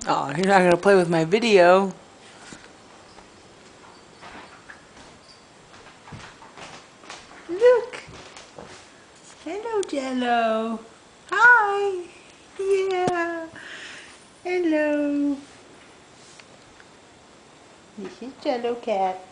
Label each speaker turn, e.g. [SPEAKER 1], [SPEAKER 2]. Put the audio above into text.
[SPEAKER 1] Oh, you're not gonna play with my video. Look. Hello, Jello. Hi. Yeah. Hello. This is Jello Cat.